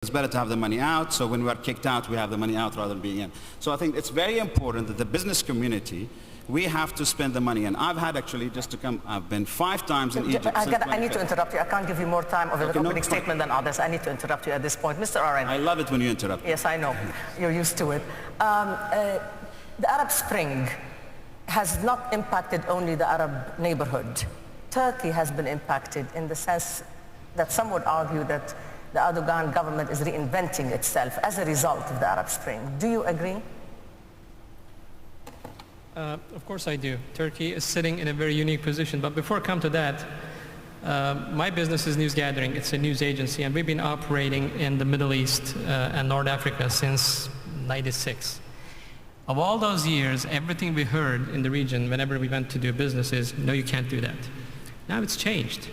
it's better to have the money out, so when we are kicked out, we have the money out rather than being in. So I think it's very important that the business community, we have to spend the money. And I've had actually, just to come, I've been 5 times in Egypt. I need to interrupt you. I can't give you more time of an opening statement than others. I need to interrupt you at this point. Mr. Arendt. I love it when you interrupt. Yes, I know. You're used to it. The Arab Spring has not impacted only the Arab neighborhood. Turkey has been impacted in the sense that some would argue that the Erdogan government is reinventing itself as a result of the Arab Spring. Do you agree? Of course I do. Turkey is sitting in a very unique position. But before I come to that, my business is News Gathering. It's a news agency, and we've been operating in the Middle East and North Africa since '96. Of all those years, everything we heard in the region whenever we went to do business is, no, you can't do that. Now it's changed.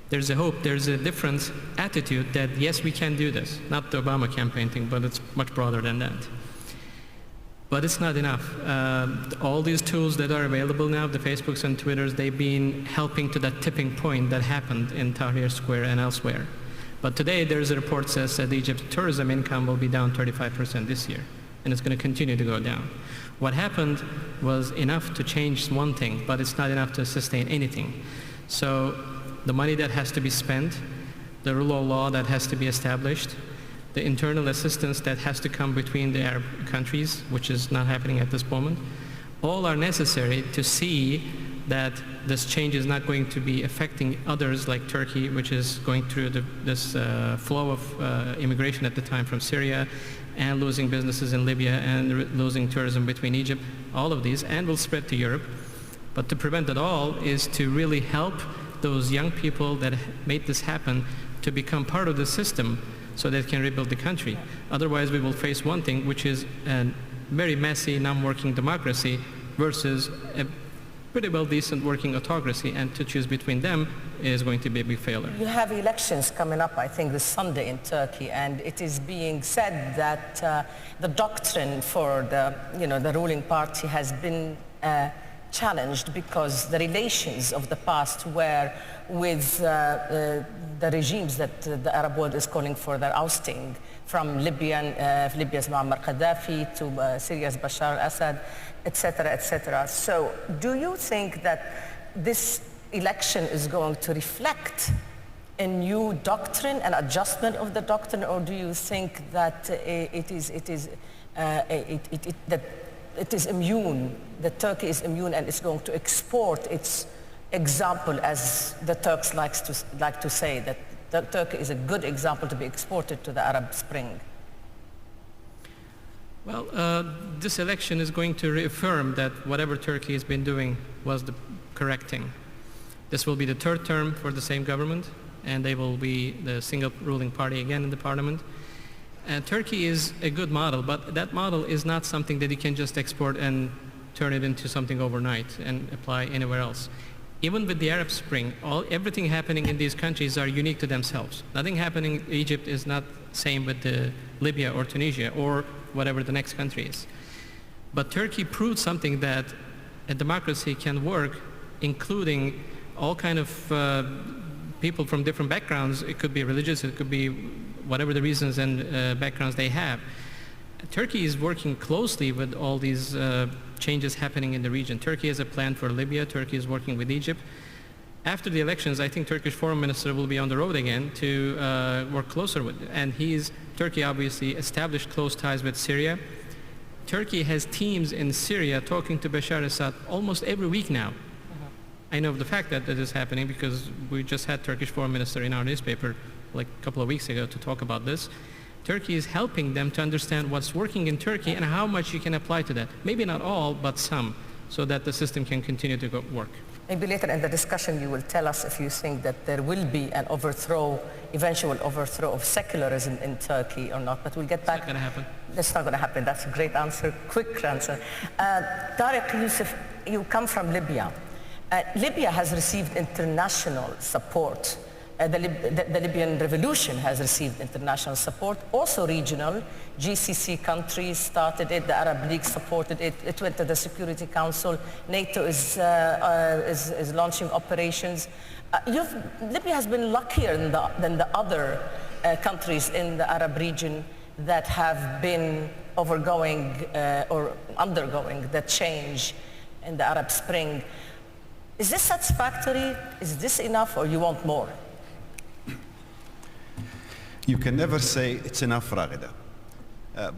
There's a hope, there's a different attitude that, yes, we can do this. Not the Obama campaign thing, but it's much broader than that. But it's not enough. All these tools that are available now, the Facebooks and Twitters, they've been helping to that tipping point that happened in Tahrir Square and elsewhere. But today there's a report that says that Egypt's tourism income will be down 35% this year, and it's going to continue to go down. What happened was enough to change one thing, but it's not enough to sustain anything. So the money that has to be spent, the rule of law that has to be established, the internal assistance that has to come between the Arab countries, which is not happening at this moment, all are necessary to see that this change is not going to be affecting others like Turkey, which is going through this flow of immigration at the time from Syria, and losing businesses in Libya, and losing tourism between Egypt, all of these, and will spread to Europe. But to prevent it all is to really help those young people that made this happen to become part of the system so they can rebuild the country. Otherwise, we will face one thing, which is a very messy, non-working democracy versus a pretty well decent working autocracy, and to choose between them is going to be a big failure. You have elections coming up, I think, this Sunday in Turkey, and it is being said that the doctrine for the ruling party has been challenged because the relations of the past were with the regimes that the Arab world is calling for their ousting, from Libya's Muammar Gaddafi to Syria's Bashar al-Assad, etc., etc. So do you think that this election is going to reflect a new doctrine, an adjustment of the doctrine, or do you think that it is immune, that Turkey is immune and is going to export its example, as the Turks like to say, that Turkey is a good example to be exported to the Arab Spring? Well, this election is going to reaffirm that whatever Turkey has been doing was the correct thing. This will be the 3rd term for the same government, and they will be the single ruling party again in the parliament. And Turkey is a good model, but that model is not something that you can just export and turn it into something overnight and apply anywhere else. Even with the Arab Spring, everything happening in these countries are unique to themselves. Nothing happening in Egypt is not same with Libya or Tunisia or whatever the next country is. But Turkey proved something, that a democracy can work, including all kind of people from different backgrounds. It could be religious, it could be whatever the reasons and backgrounds they have. Turkey is working closely with all these changes happening in the region. Turkey has a plan for Libya. Turkey is working with Egypt. After the elections, I think Turkish foreign minister will be on the road again to work closer with. And Turkey obviously established close ties with Syria. Turkey has teams in Syria talking to Bashar al-Assad almost every week now. I know of the fact that that is happening because we just had Turkish foreign minister in our newspaper like a couple of weeks ago to talk about this. Turkey is helping them to understand what's working in Turkey and how much you can apply to that. Maybe not all, but some, so that the system can continue to work. Maybe later in the discussion you will tell us if you think that there will be an eventual overthrow of secularism in Turkey or not, but we'll get back. It's not going to happen. That's not going to happen. That's a great answer, quick answer. Tariq Youssef, you come from Libya. Libya has received international support. The Libyan revolution has received international support, also regional. GCC countries started it, the Arab League supported it, it went to the Security Council, NATO is launching operations. Libya has been luckier than the other countries in the Arab region that have been undergoing the change in the Arab Spring. Is this satisfactory? Is this enough, or you want more? You can never say it's enough, Raghida.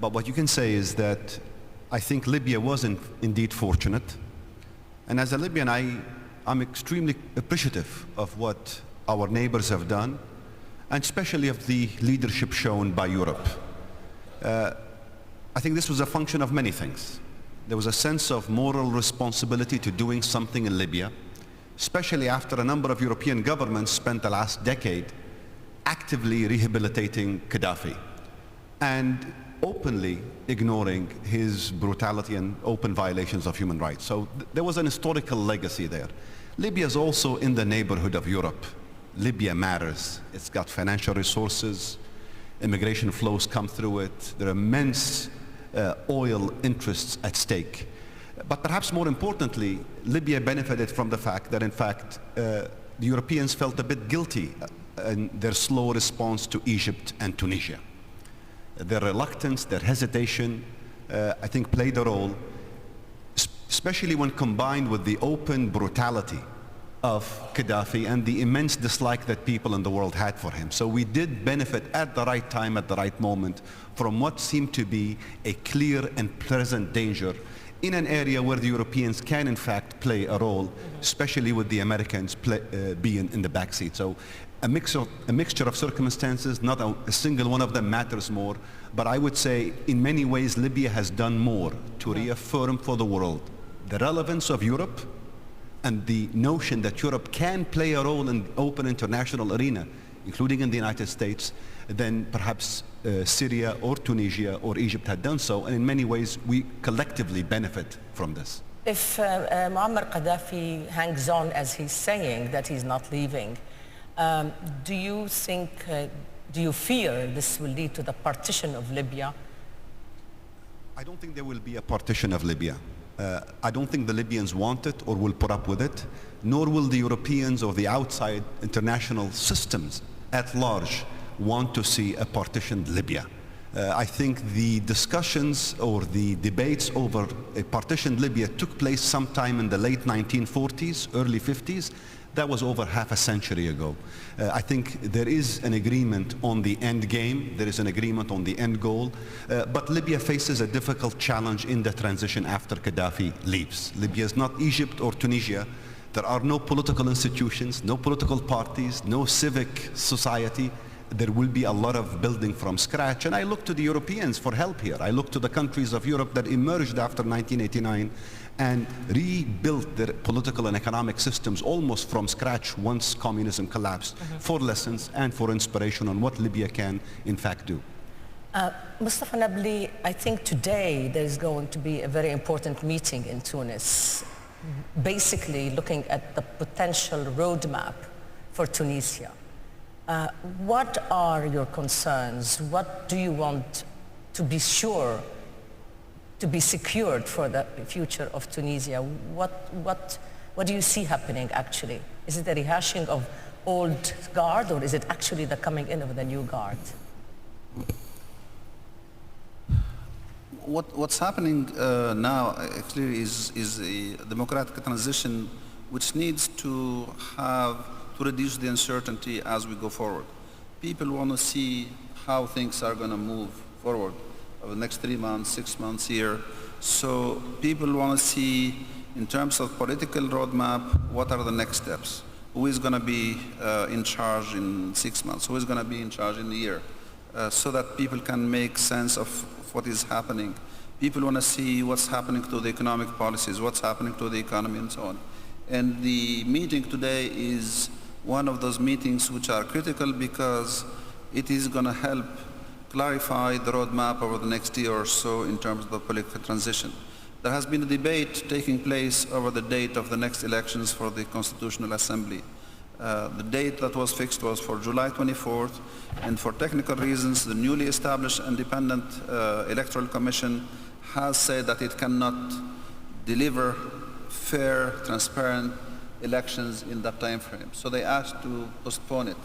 But what you can say is that I think Libya was indeed fortunate. And as a Libyan, I'm extremely appreciative of what our neighbors have done, and especially of the leadership shown by Europe. I think this was a function of many things. There was a sense of moral responsibility to doing something in Libya, especially after a number of European governments spent the last decade actively rehabilitating Gaddafi and openly ignoring his brutality and open violations of human rights. So there was an historical legacy there. Libya is also in the neighborhood of Europe. Libya matters. It's got financial resources. Immigration flows come through it. There are immense oil interests at stake. But perhaps more importantly, Libya benefited from the fact that, in fact, the Europeans felt a bit guilty in their slow response to Egypt and Tunisia. Their reluctance, their hesitation, I think played a role, especially when combined with the open brutality of Gaddafi and the immense dislike that people in the world had for him. So we did benefit at the right time, at the right moment, from what seemed to be a clear and present danger in an area where the Europeans can in fact play a role, especially with the Americans being in the backseat. So a mixture of circumstances, not a single one of them matters more, but I would say in many ways Libya has done more to reaffirm for the world the relevance of Europe and the notion that Europe can play a role in the open international arena, including in the United States, than perhaps Syria or Tunisia or Egypt had done so. And in many ways, we collectively benefit from this. If Muammar Gaddafi hangs on as he's saying that he's not leaving, do you fear this will lead to the partition of Libya? I don't think there will be a partition of Libya. I don't think the Libyans want it or will put up with it, nor will the Europeans or the outside international systems at large want to see a partitioned Libya. I think the discussions or the debates over a partitioned Libya took place sometime in the late 1940s, early 50s. That was over half a century ago. I think there is an agreement on the end game, there is an agreement on the end goal, but Libya faces a difficult challenge in the transition after Gaddafi leaves. Libya is not Egypt or Tunisia. There are no political institutions, no political parties, no civic society. There will be a lot of building from scratch, and I look to the Europeans for help here. I look to the countries of Europe that emerged after 1989 and rebuilt their political and economic systems almost from scratch once communism collapsed, for lessons and for inspiration on what Libya can in fact do. Mustafa Nabli, I think today there's going to be a very important meeting in Tunis, basically looking at the potential roadmap for Tunisia. What are your concerns? What do you want to be sure to be secured for the future of Tunisia? What do you see happening actually? Is it a rehashing of old guard, or is it actually the coming in of the new guard? What's happening now actually is a democratic transition which needs to reduce the uncertainty as we go forward. People want to see how things are going to move forward over the next 3 months, 6 months, year. So people want to see, in terms of political roadmap, what are the next steps? Who is going to be in charge in 6 months? Who is going to be in charge in a year? So that people can make sense of what is happening. People want to see what's happening to the economic policies, what's happening to the economy, and so on. And the meeting today is one of those meetings which are critical because it is going to help clarify the roadmap over the next year or so in terms of the political transition. There has been a debate taking place over the date of the next elections for the Constitutional Assembly. The date that was fixed was for July 24th, and for technical reasons, the newly established Independent Electoral Commission has said that it cannot deliver fair, transparent elections in that time frame. So they asked to postpone it.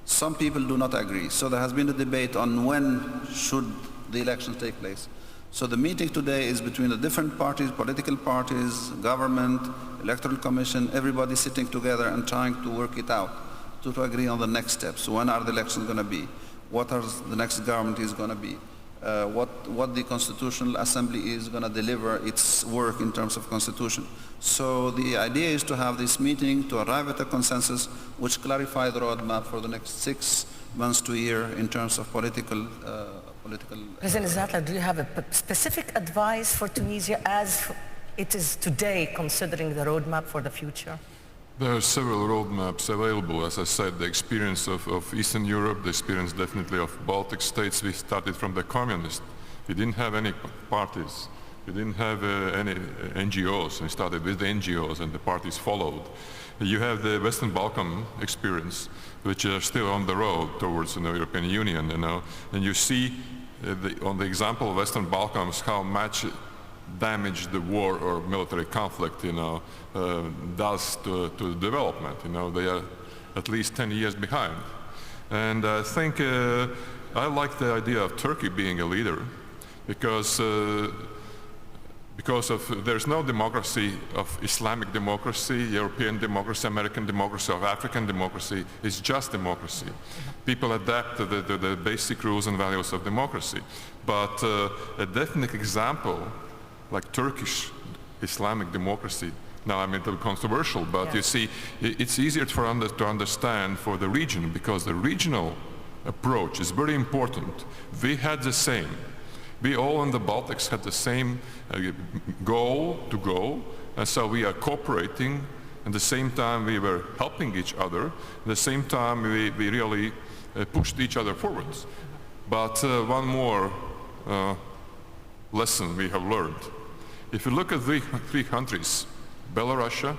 Some people do not agree. So there has been a debate on when should the elections take place. So the meeting today is between the different parties, political parties, government, electoral commission, everybody sitting together and trying to work it out, to agree on the next steps. When are the elections going to be? What are the next government is going to be? What the Constitutional Assembly is going to deliver its work in terms of constitution. So the idea is to have this meeting to arrive at a consensus which clarify the roadmap for the next 6 months to a year in terms of political. President Zaatler, do you have a specific advice for Tunisia as it is today, considering the roadmap for the future? There are several roadmaps available. As I said, the experience of Eastern Europe, the experience definitely of Baltic states, we started from the communists. We didn't have any parties. We didn't have any NGOs. We started with the NGOs and the parties followed. You have the Western Balkan experience, which are still on the road towards the European Union, and you see on the example of Western Balkans how much damage the war or military conflict, does to development. They are at least 10 years behind. And I think I like the idea of Turkey being a leader because there's no democracy of Islamic democracy, European democracy, American democracy, or African democracy. It's just democracy. People adapt to the basic rules and values of democracy. But a definite example, like Turkish Islamic democracy, now I'm a little controversial, but you see, it's easier to understand for the region because the regional approach is very important. We had the same. We all in the Baltics had the same goal to go, and so we are cooperating. At the same time, we were helping each other. At the same time, we really pushed each other forwards. But one more lesson we have learned. If you look at the three countries, Belarus,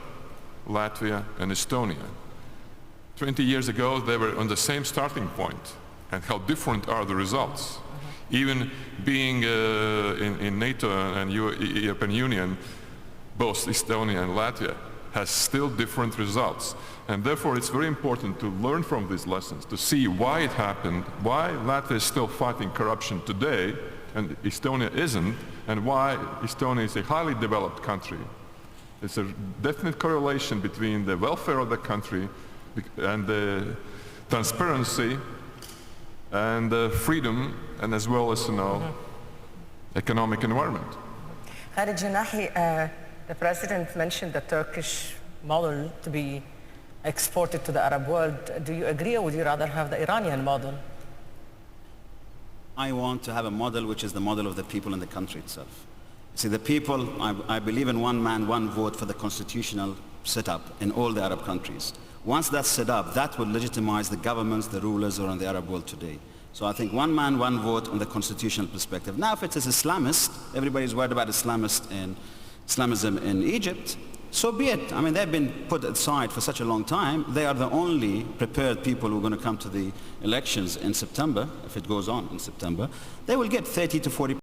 Latvia, and Estonia, 20 years ago, they were on the same starting point, and how different are the results. Even being in NATO and European Union, both Estonia and Latvia has still different results. And therefore it's very important to learn from these lessons, to see why it happened, why Latvia is still fighting corruption today and Estonia isn't, and why Estonia is a highly developed country. It's a definite correlation between the welfare of the country and the transparency and freedom, and as well as, economic environment. Khalid Jenahi, the President mentioned the Turkish model to be exported to the Arab world. Do you agree, or would you rather have the Iranian model? I want to have a model which is the model of the people in the country itself. See, the people, I believe in one man, one vote for the constitutional setup in all the Arab countries. Once that's set up, that will legitimize the governments, the rulers around the Arab world today. So I think one man, one vote on the constitutional perspective. Now if it's Islamist, everybody's worried about Islamism in Egypt, so be it. I mean, they've been put aside for such a long time. They are the only prepared people who are going to come to the elections in September, if it goes on in September. They will get 30 to 40